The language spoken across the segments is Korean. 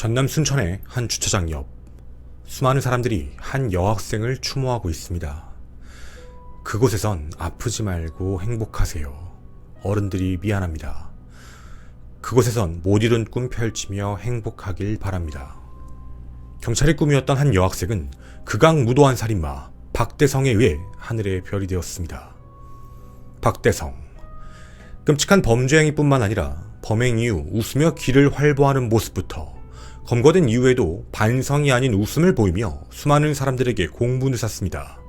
전남 순천의 한 주차장 옆, 수많은 사람들이 한 여학생을 추모하고 있습니다. 그곳에선 아프지 말고 행복하세요. 어른들이 미안합니다. 그곳에선 못 이룬 꿈 펼치며 행복하길 바랍니다. 경찰이 꿈이었던 한 여학생은 극악무도한 살인마 박대성에 의해 하늘의 별이 되었습니다. 박대성, 끔찍한 범죄 행위뿐만 아니라 범행 이후 웃으며 길을 활보하는 모습부터 검거된 이후에도 반성이 아닌 웃음을 보이며 수많은 사람들에게 공분을 샀습니다.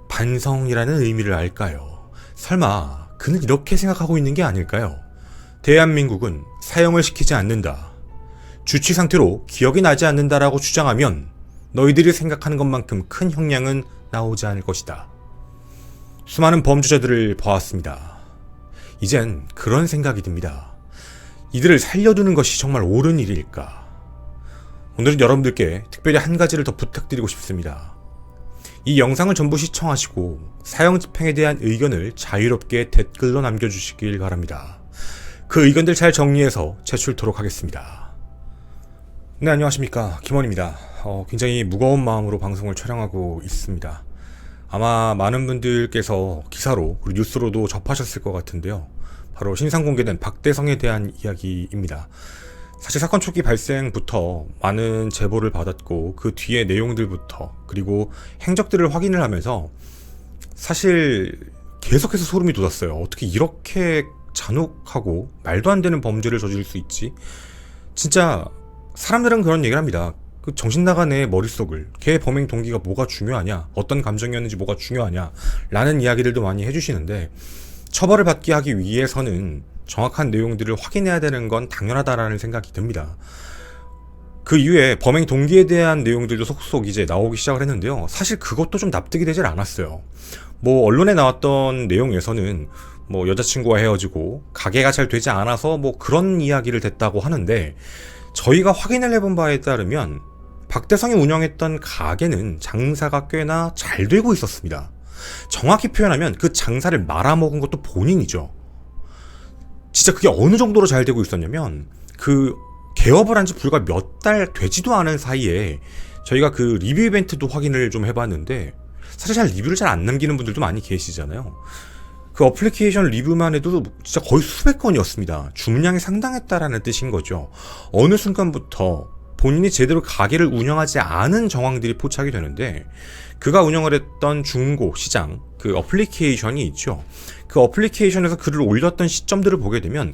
반성이라는 의미를 알까요? 설마 그는 이렇게 생각하고 있는 게 아닐까요? 대한민국은 사형을 시키지 않는다. 주치 상태로 기억이 나지 않는다라고 주장하면 너희들이 생각하는 것만큼 큰 형량은 나오지 않을 것이다. 수많은 범죄자들을 보았습니다. 이젠 그런 생각이 듭니다. 이들을 살려두는 것이 정말 옳은 일일까? 오늘은 여러분들께 특별히 한 가지를 더 부탁드리고 싶습니다. 이 영상을 전부 시청하시고 사형 집행에 대한 의견을 자유롭게 댓글로 남겨주시길 바랍니다. 그 의견들 잘 정리해서 제출토록 하겠습니다. 네, 안녕하십니까, 김원입니다. 굉장히 무거운 마음으로 방송을 촬영하고 있습니다. 아마 많은 분들께서 기사로 그리고 뉴스로도 접하셨을 것 같은데요. 바로 신상 공개된 박대성에 대한 이야기입니다. 사실 사건 초기 발생부터 많은 제보를 받았고 그 뒤의 내용들부터 그리고 행적들을 확인을 하면서 사실 계속해서 소름이 돋았어요. 어떻게 이렇게 잔혹하고 말도 안 되는 범죄를 저지를 수 있지? 진짜 사람들은 그런 얘기를 합니다. 그 정신 나간 애의 머릿속을, 걔의 범행 동기가 뭐가 중요하냐, 어떤 감정이었는지 뭐가 중요하냐 라는 이야기들도 많이 해주시는데, 처벌을 받게 하기 위해서는 정확한 내용들을 확인해야 되는 건 당연하다라는 생각이 듭니다. 그 이후에 범행 동기에 대한 내용들도 속속 이제 나오기 시작을 했는데요. 사실 그것도 좀 납득이 되질 않았어요. 언론에 나왔던 내용에서는 여자친구와 헤어지고 가게가 잘 되지 않아서 그런 이야기를 됐다고 하는데, 저희가 확인을 해본 바에 따르면 박대성이 운영했던 가게는 장사가 꽤나 잘 되고 있었습니다. 정확히 표현하면 그 장사를 말아먹은 것도 본인이죠. 진짜 그게 어느 정도로 잘 되고 있었냐면, 그 개업을 한 지 불과 몇 달 되지도 않은 사이에 저희가 그 리뷰 이벤트도 확인을 좀 해봤는데, 사실 잘 리뷰를 잘 안 남기는 분들도 많이 계시잖아요. 그 어플리케이션 리뷰만 해도 진짜 거의 수백 건이었습니다. 주문량이 상당했다라는 뜻인 거죠. 어느 순간부터 본인이 제대로 가게를 운영하지 않은 정황들이 포착이 되는데, 그가 운영을 했던 중고 시장, 그 어플리케이션이 있죠. 그 어플리케이션에서 글을 올렸던 시점들을 보게 되면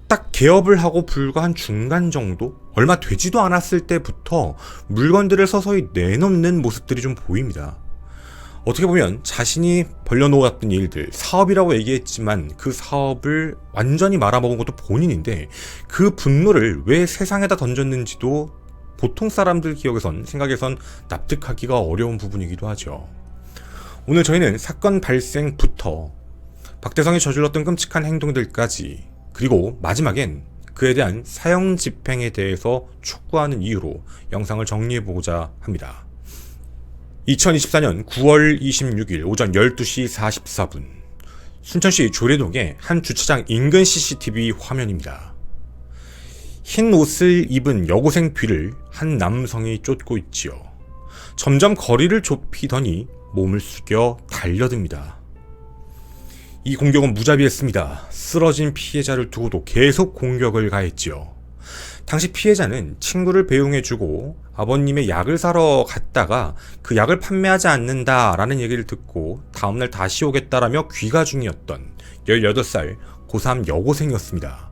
딱 개업을 하고 불과 한 중간 정도? 얼마 되지도 않았을 때부터 물건들을 서서히 내놓는 모습들이 좀 보입니다. 어떻게 보면 자신이 벌려놓았던 일들, 사업이라고 얘기했지만 그 사업을 완전히 말아먹은 것도 본인인데, 그 분노를 왜 세상에다 던졌는지도 보통 사람들 생각에선 납득하기가 어려운 부분이기도 하죠. 오늘 저희는 사건 발생부터 박대성이 저질렀던 끔찍한 행동들까지, 그리고 마지막엔 그에 대한 사형 집행에 대해서 촉구하는 이유로 영상을 정리해보고자 합니다. 2024년 9월 26일 오전 12시 44분 순천시 조례동의 한 주차장 인근 CCTV 화면입니다. 흰 옷을 입은 여고생 뒤를 한 남성이 쫓고 있지요. 점점 거리를 좁히더니 몸을 숙여 달려듭니다. 이 공격은 무자비했습니다. 쓰러진 피해자를 두고도 계속 공격을 가했지요. 당시 피해자는 친구를 배웅해주고 아버님의 약을 사러 갔다가 그 약을 판매하지 않는다라는 얘기를 듣고 다음날 다시 오겠다라며 귀가 중이었던 18살 고3 여고생이었습니다.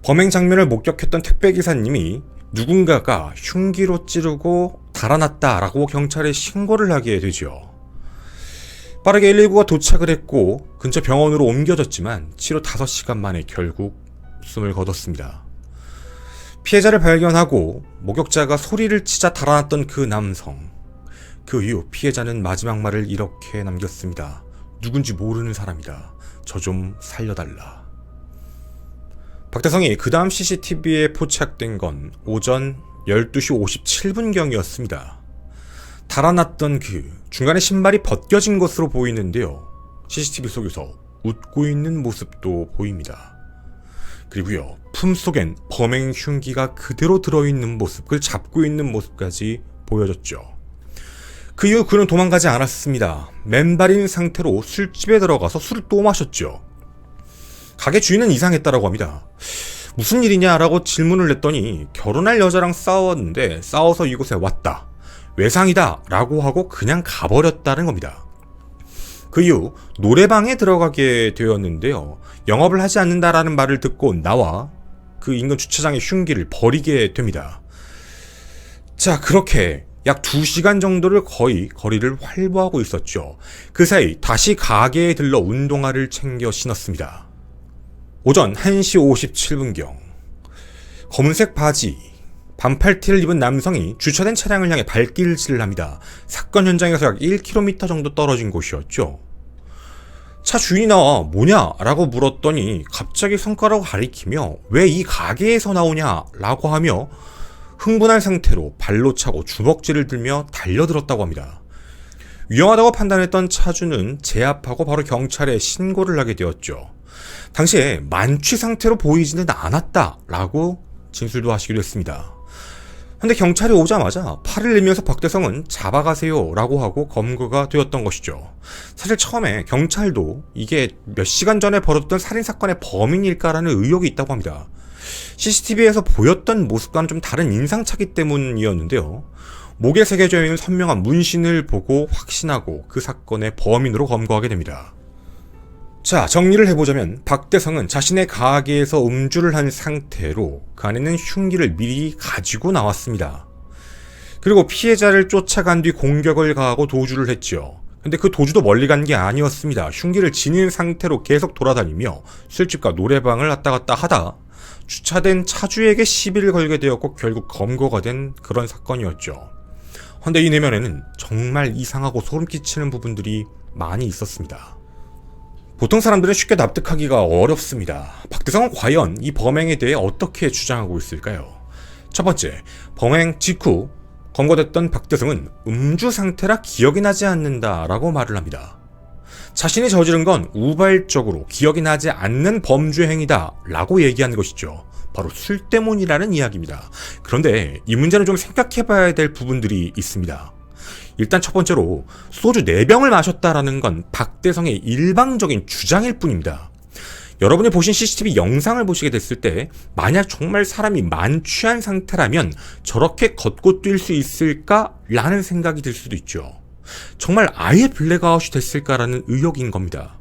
범행 장면을 목격했던 택배기사님이 누군가가 흉기로 찌르고 달아났다라고 경찰에 신고를 하게 되죠. 빠르게 119가 도착을 했고 근처 병원으로 옮겨졌지만 치료 5시간 만에 결국 숨을 거뒀습니다. 피해자를 발견하고 목격자가 소리를 치자 달아났던 그 남성, 그 이후 피해자는 마지막 말을 이렇게 남겼습니다. 누군지 모르는 사람이다. 저 좀 살려달라. 박대성이 그 다음 CCTV에 포착된 건 오전 12시 57분경이었습니다. 달아났던 중간에 신발이 벗겨진 것으로 보이는데요. CCTV 속에서 웃고 있는 모습도 보입니다. 그리고요, 품속엔 범행 흉기가 그대로 들어있는 모습, 그걸 잡고 있는 모습까지 보여졌죠. 그 이후 그는 도망가지 않았습니다. 맨발인 상태로 술집에 들어가서 술을 또 마셨죠. 가게 주인은 이상했다라고 합니다. 무슨 일이냐라고 질문을 했더니 결혼할 여자랑 싸웠는데 싸워서 이곳에 왔다, 외상이다 라고 하고 그냥 가버렸다는 겁니다. 그 이후 노래방에 들어가게 되었는데요, 영업을 하지 않는다라는 말을 듣고 나와 그 인근 주차장에 흉기를 버리게 됩니다. 자, 그렇게 약 2시간 정도를 거의 거리를 활보하고 있었죠. 그 사이 다시 가게에 들러 운동화를 챙겨 신었습니다. 오전 1시 57분경 검은색 바지, 반팔티를 입은 남성이 주차된 차량을 향해 발길질을 합니다. 사건 현장에서 약 1km 정도 떨어진 곳이었죠. 차 주인이 나와 뭐냐? 라고 물었더니 갑자기 손가락을 가리키며 왜 이 가게에서 나오냐? 라고 하며 흥분한 상태로 발로 차고 주먹질을 들며 달려들었다고 합니다. 위험하다고 판단했던 차주는 제압하고 바로 경찰에 신고를 하게 되었죠. 당시에 만취 상태로 보이지는 않았다라고 진술도 하시기도 했습니다. 근데 경찰이 오자마자 팔을 내밀면서 박대성은 잡아가세요 라고 하고 검거가 되었던 것이죠. 사실 처음에 경찰도 이게 몇 시간 전에 벌어졌던 살인사건의 범인일까라는 의혹이 있다고 합니다. CCTV에서 보였던 모습과는 좀 다른 인상차기 때문이었는데요. 목에 새겨져 있는 선명한 문신을 보고 확신하고 그 사건의 범인으로 검거하게 됩니다. 자, 정리를 해보자면 박대성은 자신의 가게에서 음주를 한 상태로 그 안에는 흉기를 미리 가지고 나왔습니다. 그리고 피해자를 쫓아간 뒤 공격을 가하고 도주를 했죠. 근데 그 도주도 멀리 간 게 아니었습니다. 흉기를 지닌 상태로 계속 돌아다니며 술집과 노래방을 왔다 갔다 하다 주차된 차주에게 시비를 걸게 되었고 결국 검거가 된 그런 사건이었죠. 근데 이 내면에는 정말 이상하고 소름 끼치는 부분들이 많이 있었습니다. 보통 사람들은 쉽게 납득하기가 어렵습니다. 박대성은 과연 이 범행에 대해 어떻게 주장하고 있을까요? 첫 번째, 범행 직후 검거됐던 박대성은 음주 상태라 기억이 나지 않는다라고 말을 합니다. 자신이 저지른 건 우발적으로 기억이 나지 않는 범죄 행위다 라고 얘기하는 것이죠. 바로 술 때문이라는 이야기입니다. 그런데 이 문제는 좀 생각해봐야 될 부분들이 있습니다. 일단 첫 번째로 소주 4병을 마셨다라는 건 박대성의 일방적인 주장일 뿐입니다. 여러분이 보신 CCTV 영상을 보시게 됐을 때 만약 정말 사람이 만취한 상태라면 저렇게 걷고 뛸 수 있을까라는 생각이 들 수도 있죠. 정말 아예 블랙아웃이 됐을까라는 의혹인 겁니다.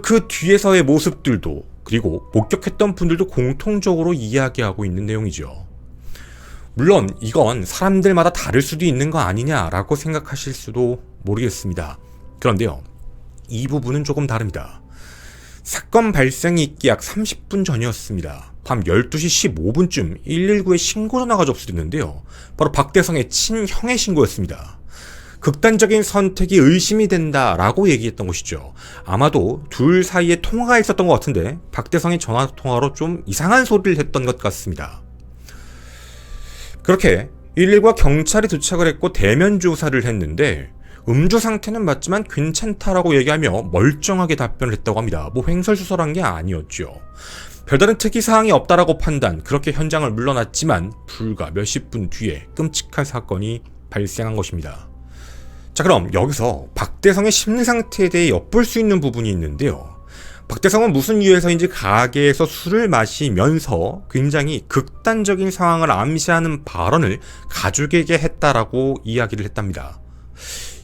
그 뒤에서의 모습들도 그리고 목격했던 분들도 공통적으로 이야기하고 있는 내용이죠. 물론 이건 사람들마다 다를 수도 있는 거 아니냐라고 생각하실 수도 모르겠습니다. 그런데요, 이 부분은 조금 다릅니다. 사건 발생이 있기 약 30분 전이었습니다. 밤 12시 15분쯤 119에 신고 전화가 접수됐는데요. 바로 박대성의 친형의 신고였습니다. 극단적인 선택이 의심이 된다라고 얘기했던 것이죠. 아마도 둘 사이에 통화가 있었던 것 같은데 박대성의 전화통화로 좀 이상한 소리를 했던 것 같습니다. 그렇게 119와 경찰이 도착을 했고 대면 조사를 했는데 음주 상태는 맞지만 괜찮다라고 얘기하며 멀쩡하게 답변을 했다고 합니다. 뭐 횡설수설한 게 아니었죠. 별다른 특이사항이 없다라고 판단, 그렇게 현장을 물러났지만 불과 몇십 분 뒤에 끔찍한 사건이 발생한 것입니다. 자, 그럼 여기서 박대성의 심리 상태에 대해 엿볼 수 있는 부분이 있는데요. 박대성은 무슨 이유에서인지 가게에서 술을 마시면서 굉장히 극단적인 상황을 암시하는 발언을 가족에게 했다라고 이야기를 했답니다.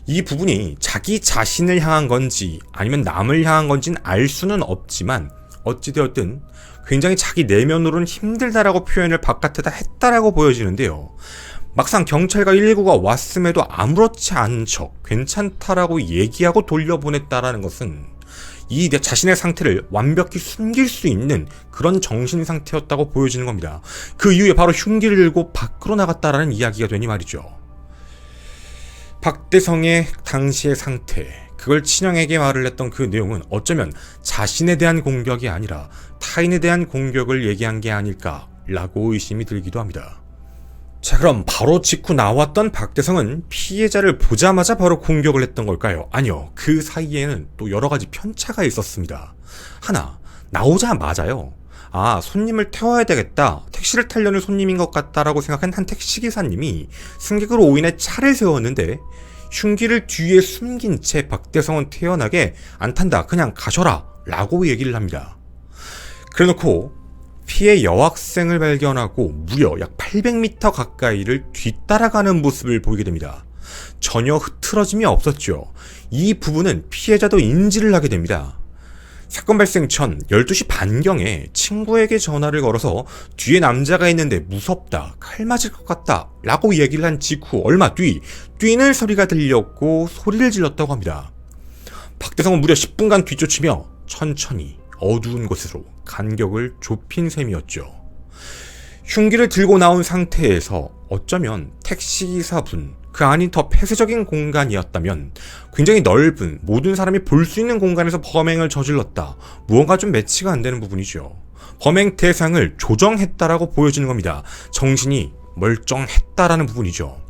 이 부분이 자기 자신을 향한 건지 아니면 남을 향한 건지는 알 수는 없지만 어찌되었든 굉장히 자기 내면으로는 힘들다라고 표현을 바깥에다 했다라고 보여지는데요. 막상 경찰과 119가 왔음에도 아무렇지 않은 척 괜찮다라고 얘기하고 돌려보냈다라는 것은 이 자신의 상태를 완벽히 숨길 수 있는 그런 정신 상태였다고 보여지는 겁니다. 그 이후에 바로 흉기를 들고 밖으로 나갔다라는 이야기가 되니 말이죠. 박대성의 당시의 상태, 그걸 친형에게 말을 했던 그 내용은 어쩌면 자신에 대한 공격이 아니라 타인에 대한 공격을 얘기한 게 아닐까라고 의심이 들기도 합니다. 자, 그럼 바로 직후 나왔던 박대성은 피해자를 보자마자 바로 공격을 했던 걸까요? 아니요. 그 사이에는 또 여러 가지 편차가 있었습니다. 하나, 나오자마자요. 손님을 태워야 되겠다, 택시를 타려는 손님인 것 같다라고 생각한 한 택시기사님이 승객을 오인해 차를 세웠는데 흉기를 뒤에 숨긴 채 박대성은 태연하게 안 탄다, 그냥 가셔라 라고 얘기를 합니다. 그래놓고 피해 여학생을 발견하고 무려 약 800m 가까이를 뒤따라가는 모습을 보이게 됩니다. 전혀 흐트러짐이 없었죠. 이 부분은 피해자도 인지를 하게 됩니다. 사건 발생 전 12시 반경에 친구에게 전화를 걸어서 뒤에 남자가 있는데 무섭다, 칼 맞을 것 같다 라고 얘기를 한 직후 얼마 뒤 뛰는 소리가 들렸고 소리를 질렀다고 합니다. 박대성은 무려 10분간 뒤쫓으며 천천히 어두운 곳으로 간격을 좁힌 셈이었죠. 흉기를 들고 나온 상태에서 어쩌면 택시기사분, 그 안이 더 폐쇄적인 공간이었다면 굉장히 넓은 모든 사람이 볼 수 있는 공간에서 범행을 저질렀다, 무언가 좀 매치가 안 되는 부분이죠. 범행 대상을 조정했다라고 보여지는 겁니다. 정신이 멀쩡했다라는 부분이죠.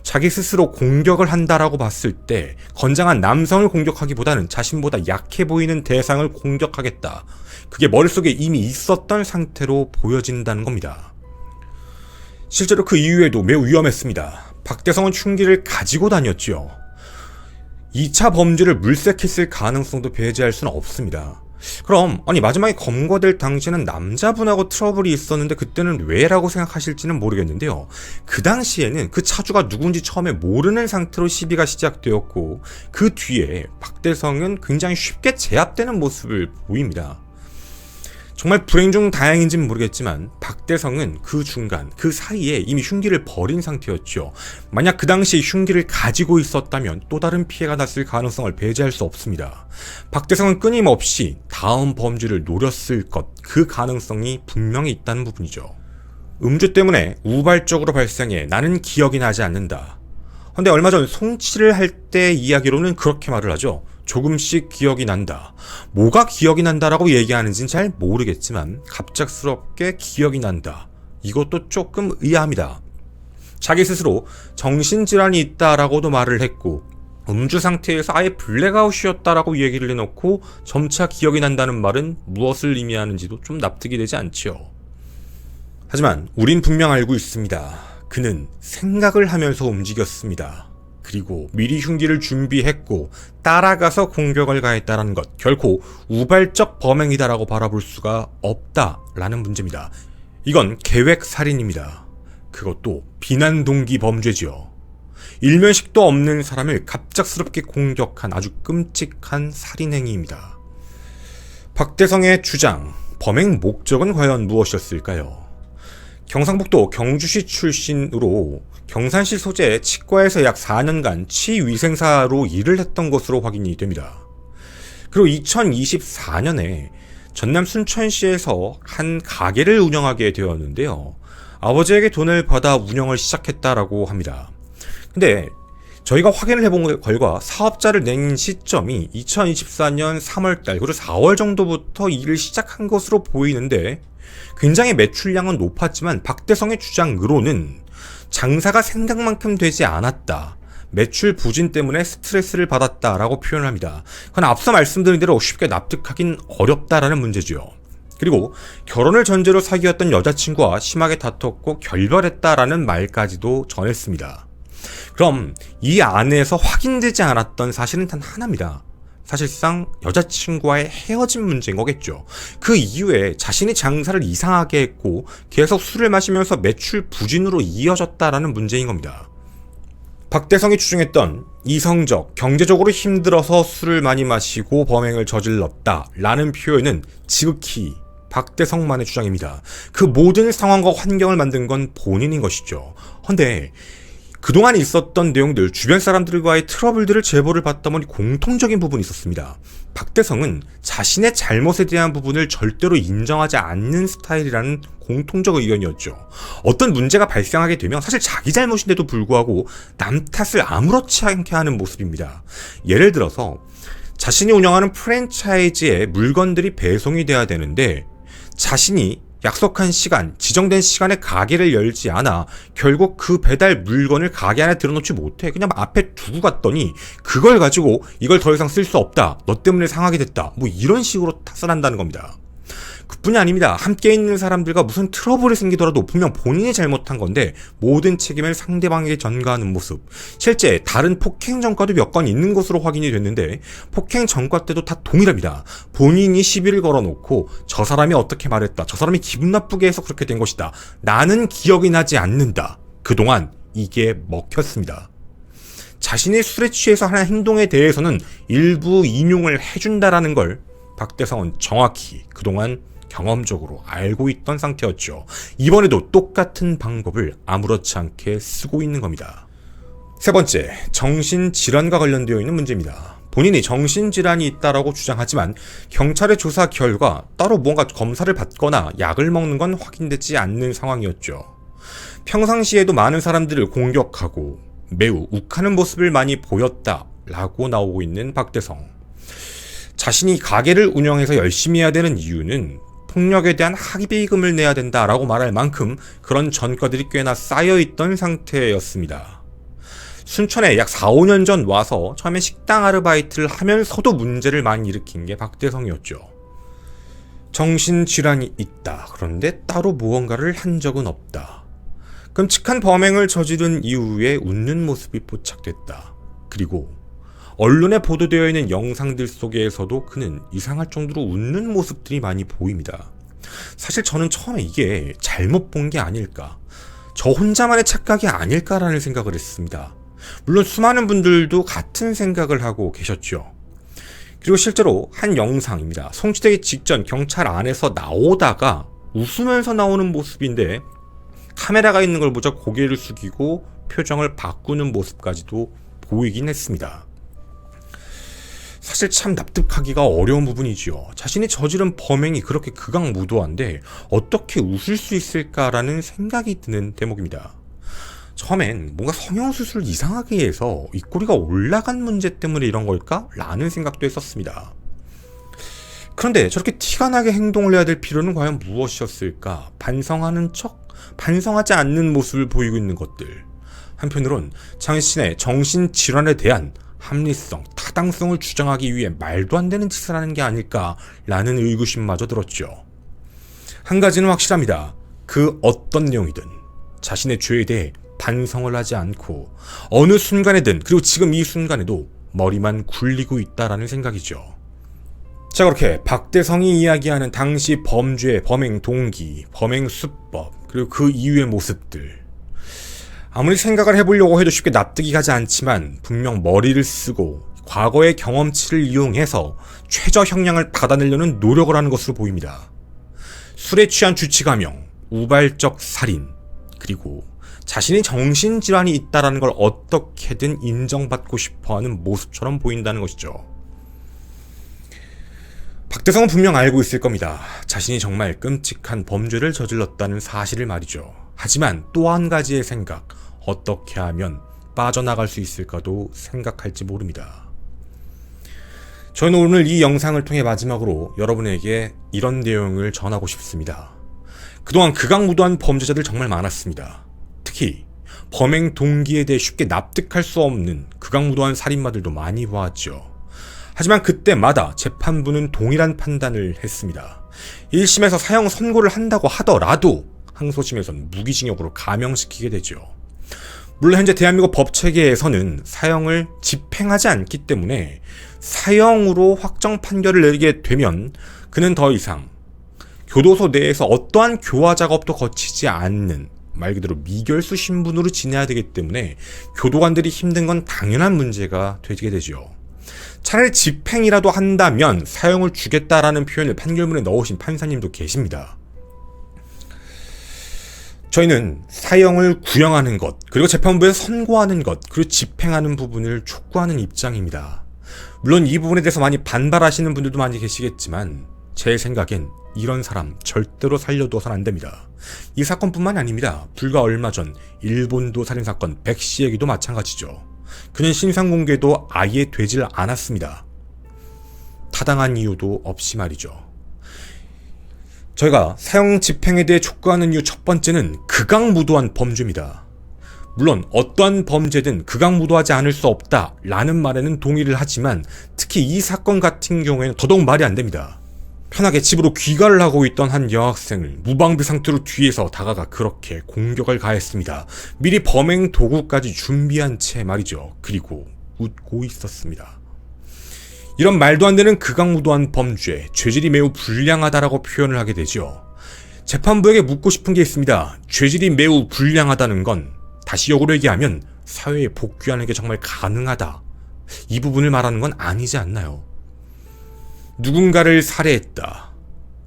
자기 스스로 공격을 한다라고 봤을 때 건장한 남성을 공격하기보다는 자신보다 약해 보이는 대상을 공격하겠다, 그게 머릿속에 이미 있었던 상태로 보여진다는 겁니다. 실제로 그 이후에도 매우 위험했습니다. 박대성은 흉기를 가지고 다녔지요. 2차 범죄를 물색했을 가능성도 배제할 수는 없습니다. 그럼 마지막에 검거될 당시에는 남자분하고 트러블이 있었는데 그때는 왜라고 생각하실지는 모르겠는데요. 그 당시에는 그 차주가 누군지 처음에 모르는 상태로 시비가 시작되었고 그 뒤에 박대성은 굉장히 쉽게 제압되는 모습을 보입니다. 정말 불행 중 다행인지는 모르겠지만 박대성은 그 중간, 그 사이에 이미 흉기를 버린 상태였죠. 만약 그 당시에 흉기를 가지고 있었다면 또 다른 피해가 났을 가능성을 배제할 수 없습니다. 박대성은 끊임없이 다음 범죄를 노렸을 것, 그 가능성이 분명히 있다는 부분이죠. 음주 때문에 우발적으로 발생해 나는 기억이 나지 않는다. 근데 얼마 전 송치를 할 때 이야기로는 그렇게 말을 하죠. 조금씩 기억이 난다. 뭐가 기억이 난다라고 얘기하는지는 잘 모르겠지만 갑작스럽게 기억이 난다. 이것도 조금 의아합니다. 자기 스스로 정신질환이 있다라고도 말을 했고 음주 상태에서 아예 블랙아웃이었다라고 얘기를 해놓고 점차 기억이 난다는 말은 무엇을 의미하는지도 좀 납득이 되지 않지요. 하지만 우린 분명 알고 있습니다. 그는 생각을 하면서 움직였습니다. 그리고 미리 흉기를 준비했고 따라가서 공격을 가했다는 것, 결코 우발적 범행이다라고 바라볼 수가 없다라는 문제입니다. 이건 계획살인입니다. 그것도 비난 동기 범죄지요. 일면식도 없는 사람을 갑작스럽게 공격한 아주 끔찍한 살인행위입니다. 박대성의 주장, 범행 목적은 과연 무엇이었을까요? 경상북도 경주시 출신으로 경산시 소재의 치과에서 약 4년간 치위생사로 일을 했던 것으로 확인이 됩니다. 그리고 2024년에 전남 순천시에서 한 가게를 운영하게 되었는데요. 아버지에게 돈을 받아 운영을 시작했다라고 합니다. 근데 저희가 확인을 해본 결과 사업자를 낸 시점이 2024년 3월달 그리고 4월 정도부터 일을 시작한 것으로 보이는데 굉장히 매출량은 높았지만 박대성의 주장으로는 장사가 생각만큼 되지 않았다, 매출 부진 때문에 스트레스를 받았다라고 표현을 합니다. 그건 앞서 말씀드린 대로 쉽게 납득하긴 어렵다라는 문제죠. 그리고 결혼을 전제로 사귀었던 여자친구와 심하게 다퉜고 결별했다라는 말까지도 전했습니다. 그럼 이 안에서 확인되지 않았던 사실은 단 하나입니다. 사실상 여자친구와의 헤어진 문제인 거겠죠. 그 이후에 자신이 장사를 이상하게 했고 계속 술을 마시면서 매출 부진으로 이어졌다라는 문제인 겁니다. 박대성이 주장했던 이성적, 경제적으로 힘들어서 술을 많이 마시고 범행을 저질렀다라는 표현은 지극히 박대성만의 주장입니다. 그 모든 상황과 환경을 만든 건 본인인 것이죠. 근데 그동안 있었던 내용들, 주변 사람들과의 트러블들을 제보를 받다 보니 공통적인 부분이 있었습니다. 박대성은 자신의 잘못에 대한 부분을 절대로 인정하지 않는 스타일이라는 공통적 의견이었죠. 어떤 문제가 발생하게 되면 사실 자기 잘못인데도 불구하고 남 탓을 아무렇지 않게 하는 모습입니다. 예를 들어서 자신이 운영하는 프랜차이즈에 물건들이 배송이 돼야 되는데 자신이 약속한 시간, 지정된 시간에 가게를 열지 않아 결국 그 배달 물건을 가게 안에 들어놓지 못해 그냥 앞에 두고 갔더니 그걸 가지고 이걸 더 이상 쓸 수 없다, 너 때문에 상하게 됐다, 뭐 이런 식으로 탓을 한다는 겁니다. 그뿐이 아닙니다. 함께 있는 사람들과 무슨 트러블이 생기더라도 분명 본인이 잘못한 건데 모든 책임을 상대방에게 전가하는 모습. 실제 다른 폭행 전과도 몇 건 있는 것으로 확인이 됐는데 폭행 전과 때도 다 동일합니다. 본인이 시비를 걸어놓고 저 사람이 어떻게 말했다. 저 사람이 기분 나쁘게 해서 그렇게 된 것이다. 나는 기억이 나지 않는다. 그동안 이게 먹혔습니다. 자신이 술에 취해서 하는 행동에 대해서는 일부 인용을 해준다라는 걸 박대성은 정확히 그동안 경험적으로 알고 있던 상태였죠. 이번에도 똑같은 방법을 아무렇지 않게 쓰고 있는 겁니다. 세 번째, 정신질환과 관련되어 있는 문제입니다. 본인이 정신질환이 있다라고 주장하지만 경찰의 조사 결과 따로 무언가 검사를 받거나 약을 먹는 건 확인되지 않는 상황이었죠. 평상시에도 많은 사람들을 공격하고 매우 욱하는 모습을 많이 보였다라고 나오고 있는 박대성. 자신이 가게를 운영해서 열심히 해야 되는 이유는 폭력에 대한 합의금을 내야 된다라고 말할 만큼 그런 전과들이 꽤나 쌓여있던 상태였습니다. 순천에 약 4, 5년 전 와서 처음에 식당 아르바이트를 하면서도 문제를 많이 일으킨 게 박대성이었죠. 정신질환이 있다. 그런데 따로 무언가를 한 적은 없다. 끔찍한 범행을 저지른 이후에 웃는 모습이 포착됐다. 그리고 언론에 보도되어 있는 영상들 속에서도 그는 이상할 정도로 웃는 모습들이 많이 보입니다. 사실 저는 처음에 이게 잘못 본 게 아닐까, 저 혼자만의 착각이 아닐까라는 생각을 했습니다. 물론 수많은 분들도 같은 생각을 하고 계셨죠. 그리고 실제로 한 영상입니다. 송치되기 직전 경찰 안에서 나오다가 웃으면서 나오는 모습인데 카메라가 있는 걸 보자 고개를 숙이고 표정을 바꾸는 모습까지도 보이긴 했습니다. 사실 참 납득하기가 어려운 부분이지요. 자신이 저지른 범행이 그렇게 극악무도한데 어떻게 웃을 수 있을까라는 생각이 드는 대목입니다. 처음엔 뭔가 성형수술을 이상하게 해서 입꼬리가 올라간 문제 때문에 이런 걸까? 라는 생각도 했었습니다. 그런데 저렇게 티가 나게 행동을 해야 될 필요는 과연 무엇이었을까? 반성하는 척? 반성하지 않는 모습을 보이고 있는 것들. 한편으론 자신의 정신질환에 대한 합리성, 타당성을 주장하기 위해 말도 안 되는 짓을 하는 게 아닐까라는 의구심마저 들었죠. 한 가지는 확실합니다. 그 어떤 내용이든 자신의 죄에 대해 반성을 하지 않고 어느 순간에든, 그리고 지금 이 순간에도 머리만 굴리고 있다라는 생각이죠. 자, 그렇게 박대성이 이야기하는 당시 범죄의 범행 동기, 범행 수법, 그리고 그 이후의 모습들. 아무리 생각을 해보려고 해도 쉽게 납득이 가지 않지만 분명 머리를 쓰고 과거의 경험치를 이용해서 최저 형량을 받아내려는 노력을 하는 것으로 보입니다. 술에 취한 주치가명, 우발적 살인, 그리고 자신이 정신질환이 있다는 걸 어떻게든 인정받고 싶어하는 모습처럼 보인다는 것이죠. 박대성은 분명 알고 있을 겁니다. 자신이 정말 끔찍한 범죄를 저질렀다는 사실을 말이죠. 하지만 또 한 가지의 생각, 어떻게 하면 빠져나갈 수 있을까도 생각할지 모릅니다. 저는 오늘 이 영상을 통해 마지막으로 여러분에게 이런 내용을 전하고 싶습니다. 그동안 극악무도한 범죄자들 정말 많았습니다. 특히 범행 동기에 대해 쉽게 납득할 수 없는 극악무도한 살인마들도 많이 보았죠. 하지만 그때마다 재판부는 동일한 판단을 했습니다. 1심에서 사형 선고를 한다고 하더라도 항소심에서는 무기징역으로 감형시키게 되죠. 물론 현재 대한민국 법체계에서는 사형을 집행하지 않기 때문에 사형으로 확정 판결을 내리게 되면 그는 더 이상 교도소 내에서 어떠한 교화 작업도 거치지 않는 말 그대로 미결수 신분으로 지내야 되기 때문에 교도관들이 힘든 건 당연한 문제가 되게 되죠. 차라리 집행이라도 한다면 사형을 주겠다라는 표현을 판결문에 넣으신 판사님도 계십니다. 저희는 사형을 구형하는 것, 그리고 재판부에서 선고하는 것, 그리고 집행하는 부분을 촉구하는 입장입니다. 물론 이 부분에 대해서 많이 반발하시는 분들도 많이 계시겠지만 제 생각엔 이런 사람 절대로 살려둬선 안 됩니다. 이 사건뿐만이 아닙니다. 불과 얼마 전 일본도 살인사건 백씨 얘기도 마찬가지죠. 그는 신상공개도 아예 되질 않았습니다. 타당한 이유도 없이 말이죠. 저희가 사형 집행에 대해 촉구하는 이유 첫 번째는 극악무도한 범죄입니다. 물론 어떠한 범죄든 극악무도하지 않을 수 없다라는 말에는 동의를 하지만 특히 이 사건 같은 경우에는 더더욱 말이 안 됩니다. 편하게 집으로 귀가를 하고 있던 한 여학생을 무방비 상태로 뒤에서 다가가 그렇게 공격을 가했습니다. 미리 범행 도구까지 준비한 채 말이죠. 그리고 웃고 있었습니다. 이런 말도 안 되는 극악무도한 범죄, 죄질이 매우 불량하다라고 표현을 하게 되죠. 재판부에게 묻고 싶은 게 있습니다. 죄질이 매우 불량하다는 건 다시 역으로 얘기하면 사회에 복귀하는 게 정말 가능하다. 이 부분을 말하는 건 아니지 않나요? 누군가를 살해했다.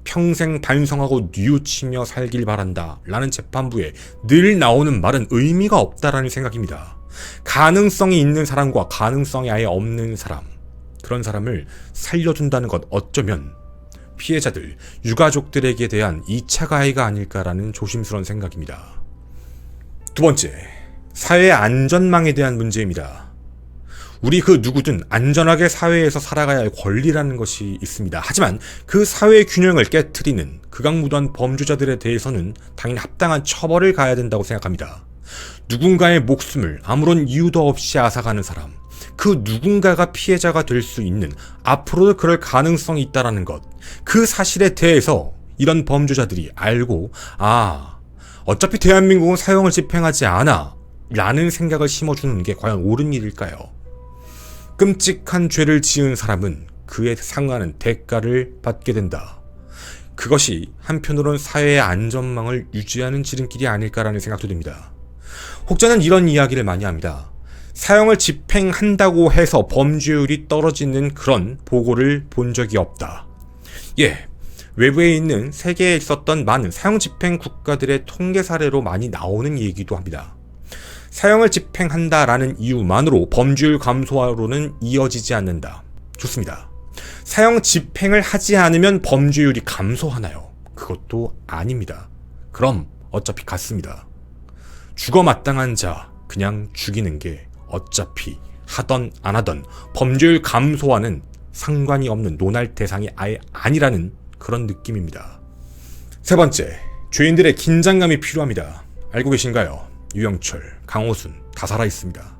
평생 반성하고 뉘우치며 살길 바란다. 라는 재판부에 늘 나오는 말은 의미가 없다라는 생각입니다. 가능성이 있는 사람과 가능성이 아예 없는 사람. 그런 사람을 살려준다는 것 어쩌면 피해자들, 유가족들에게 대한 2차 가해가 아닐까라는 조심스러운 생각입니다. 두 번째, 사회의 안전망에 대한 문제입니다. 우리 그 누구든 안전하게 사회에서 살아가야 할 권리라는 것이 있습니다. 하지만 그 사회의 균형을 깨트리는 극악무도한 범죄자들에 대해서는 당연히 합당한 처벌을 가해야 된다고 생각합니다. 누군가의 목숨을 아무런 이유도 없이 앗아가는 사람, 그 누군가가 피해자가 될 수 있는, 앞으로도 그럴 가능성이 있다는 것, 그 사실에 대해서 이런 범죄자들이 알고 어차피 대한민국은 사형을 집행하지 않아 라는 생각을 심어주는 게 과연 옳은 일일까요? 끔찍한 죄를 지은 사람은 그에 상응하는 대가를 받게 된다. 그것이 한편으론 사회의 안전망을 유지하는 지름길이 아닐까라는 생각도 듭니다. 혹자는 이런 이야기를 많이 합니다. 사형을 집행한다고 해서 범죄율이 떨어지는 그런 보고를 본 적이 없다. 외부에 있는 세계에 있었던 많은 사형 집행 국가들의 통계 사례로 많이 나오는 얘기도 합니다. 사형을 집행한다라는 이유만으로 범죄율 감소로는 이어지지 않는다. 좋습니다. 사형 집행을 하지 않으면 범죄율이 감소하나요? 그것도 아닙니다. 그럼 어차피 같습니다. 죽어 마땅한 자 그냥 죽이는 게 어차피 하던 안 하던 범죄율 감소와는 상관이 없는 논할 대상이 아예 아니라는 그런 느낌입니다. 세 번째, 죄인들의 긴장감이 필요합니다. 알고 계신가요? 유영철, 강호순 다 살아있습니다.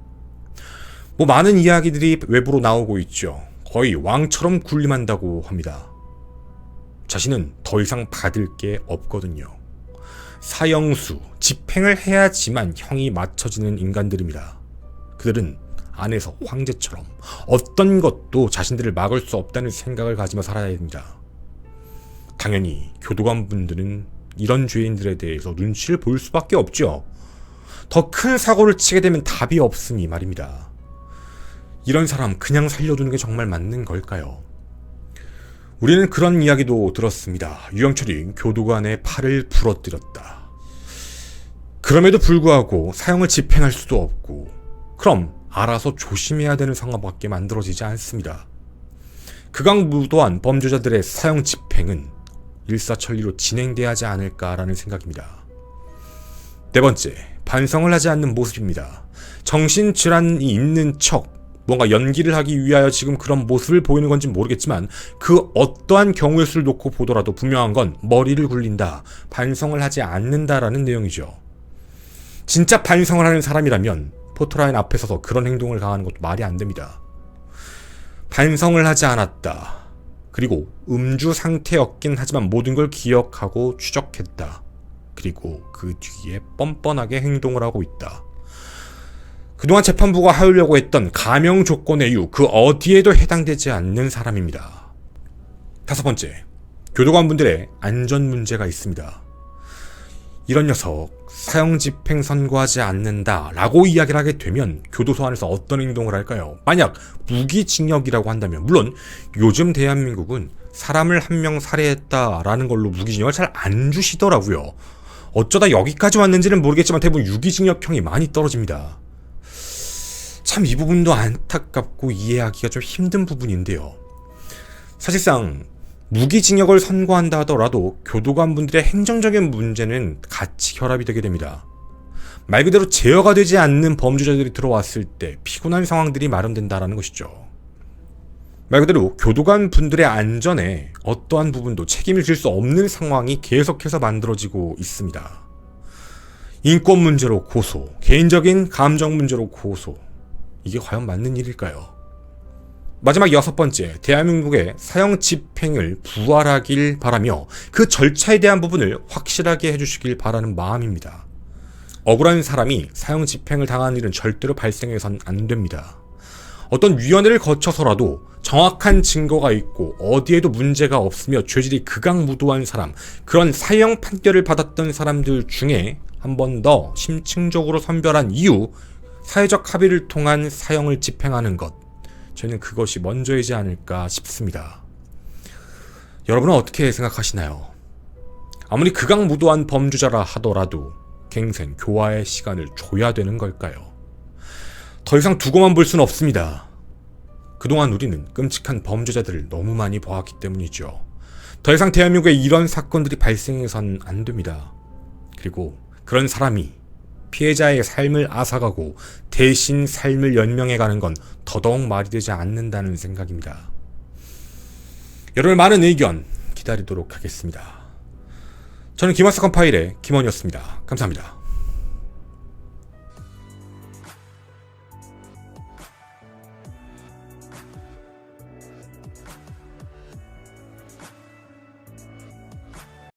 많은 이야기들이 외부로 나오고 있죠. 거의 왕처럼 군림한다고 합니다. 자신은 더 이상 받을 게 없거든요. 사형수, 집행을 해야지만 형이 맞춰지는 인간들입니다. 그들은 안에서 황제처럼 어떤 것도 자신들을 막을 수 없다는 생각을 가지며 살아야 됩니다. 당연히 교도관 분들은 이런 죄인들에 대해서 눈치를 볼 수밖에 없죠. 더 큰 사고를 치게 되면 답이 없으니 말입니다. 이런 사람 그냥 살려두는 게 정말 맞는 걸까요? 우리는 그런 이야기도 들었습니다. 유영철이 교도관의 팔을 부러뜨렸다. 그럼에도 불구하고 사형을 집행할 수도 없고, 그럼 알아서 조심해야 되는 상황밖에 만들어지지 않습니다. 극악무도한 범죄자들의 사형 집행은 일사천리로 진행돼야 하지 않을까라는 생각입니다. 네 번째, 반성을 하지 않는 모습입니다. 정신질환이 있는 척 뭔가 연기를 하기 위하여 지금 그런 모습을 보이는 건지 모르겠지만 그 어떠한 경우의 수를 놓고 보더라도 분명한 건 머리를 굴린다, 반성을 하지 않는다라는 내용이죠. 진짜 반성을 하는 사람이라면 포토라인 앞에 서서 그런 행동을 강하는 것도 말이 안 됩니다. 반성을 하지 않았다. 그리고 음주 상태였긴 하지만 모든 걸 기억하고 추적했다. 그리고 그 뒤에 뻔뻔하게 행동을 하고 있다. 그동안 재판부가 하려고 했던 감형 조건의 이유 그 어디에도 해당되지 않는 사람입니다. 다섯 번째, 교도관분들의 안전 문제가 있습니다. 이런 녀석 사형 집행 선고하지 않는다 라고 이야기를 하게 되면 교도소 안에서 어떤 행동을 할까요? 만약 무기징역이라고 한다면, 물론 요즘 대한민국은 사람을 한 명 살해했다라는 걸로 무기징역을 잘 안 주시더라고요. 어쩌다 여기까지 왔는지는 모르겠지만 대부분 유기징역형이 많이 떨어집니다. 참 이 부분도 안타깝고 이해하기가 좀 힘든 부분인데요. 사실상 무기징역을 선고한다 하더라도 교도관분들의 행정적인 문제는 같이 결합이 되게 됩니다. 말 그대로 제어가 되지 않는 범죄자들이 들어왔을 때 피곤한 상황들이 마련된다는 것이죠. 말 그대로 교도관분들의 안전에 어떠한 부분도 책임을 질 수 없는 상황이 계속해서 만들어지고 있습니다. 인권 문제로 고소, 개인적인 감정 문제로 고소, 이게 과연 맞는 일일까요? 마지막 6번째, 대한민국의 사형 집행을 부활하길 바라며 그 절차에 대한 부분을 확실하게 해주시길 바라는 마음입니다. 억울한 사람이 사형 집행을 당하는 일은 절대로 발생해선 안 됩니다. 어떤 위원회를 거쳐서라도 정확한 증거가 있고 어디에도 문제가 없으며 죄질이 극악무도한 사람, 그런 사형 판결을 받았던 사람들 중에 한 번 더 심층적으로 선별한 이후 사회적 합의를 통한 사형을 집행하는 것, 저는 그것이 먼저이지 않을까 싶습니다. 여러분은 어떻게 생각하시나요? 아무리 극악무도한 범죄자라 하더라도 갱생, 교화의 시간을 줘야 되는 걸까요? 더 이상 두고만 볼 수는 없습니다. 그동안 우리는 끔찍한 범죄자들을 너무 많이 보았기 때문이죠. 더 이상 대한민국에 이런 사건들이 발생해서는 안 됩니다. 그리고 그런 사람이 피해자의 삶을 앗아가고 대신 삶을 연명해가는 건 더더욱 말이 되지 않는다는 생각입니다. 여러분의 많은 의견 기다리도록 하겠습니다. 저는 김학사 컴파일의 김원이었습니다. 감사합니다.